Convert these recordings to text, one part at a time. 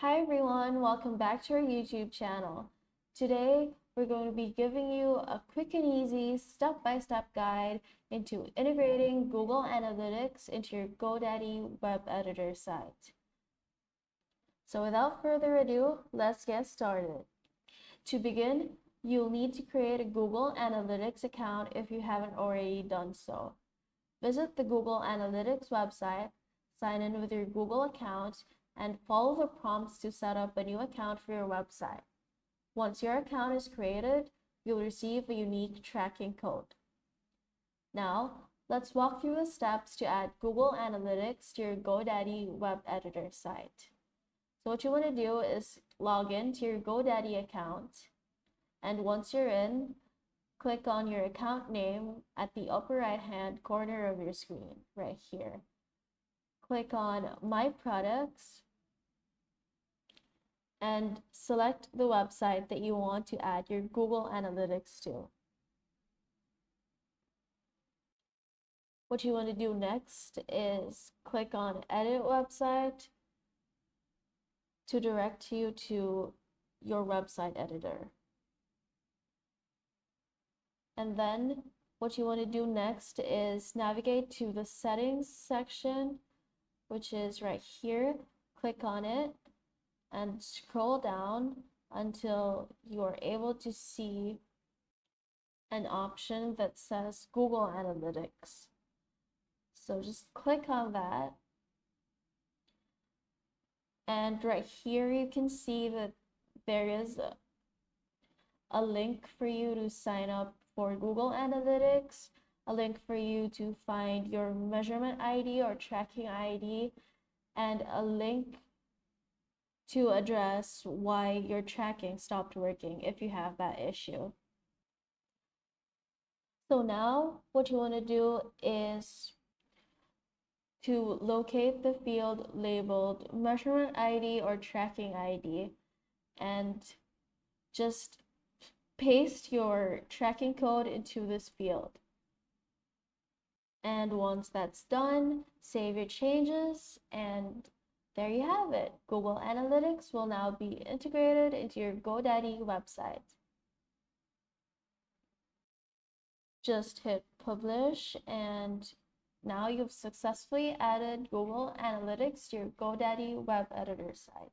Hi everyone, welcome back to our YouTube channel. Today, we're going to be giving you a quick and easy step-by-step guide into integrating Google Analytics into your Godaddy web editor site. So without further ado, let's get started. To begin, you'll need to create a Google Analytics account if you haven't already done so. Visit the Google Analytics website, sign in with your Google account, and follow the prompts to set up a new account for your website. Once your account is created, you'll receive a unique tracking code. Now, let's walk through the steps to add Google Analytics to your Godaddy web editor site. So what you want to do is log in to your Godaddy account, and once you're in, click on your account name at the upper right-hand corner of your screen, right here. Click on My Products and select the website that you want to add your Google Analytics to. What you want to do next is click on Edit Website to direct you to your website editor. And then what you want to do next is navigate to the Settings section, which is right here. Click on it and scroll down until you are able to see an option that says Google Analytics. So just click on that. And right here you can see that there is a link for you to sign up for Google Analytics, a link for you to find your measurement ID or tracking ID, and a link to address why your tracking stopped working if you have that issue. So now what you want to do is to locate the field labeled measurement ID or tracking ID and just paste your tracking code into this field. And once that's done, save your changes, and there you have it. Google Analytics will now be integrated into your Godaddy website. Just hit publish, and now you've successfully added Google Analytics to your Godaddy web editor site.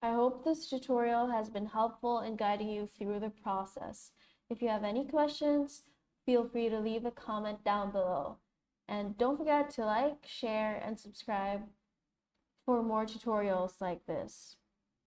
I hope this tutorial has been helpful in guiding you through the process. If you have any questions, feel free to leave a comment down below. And don't forget to like, share, and subscribe for more tutorials like this.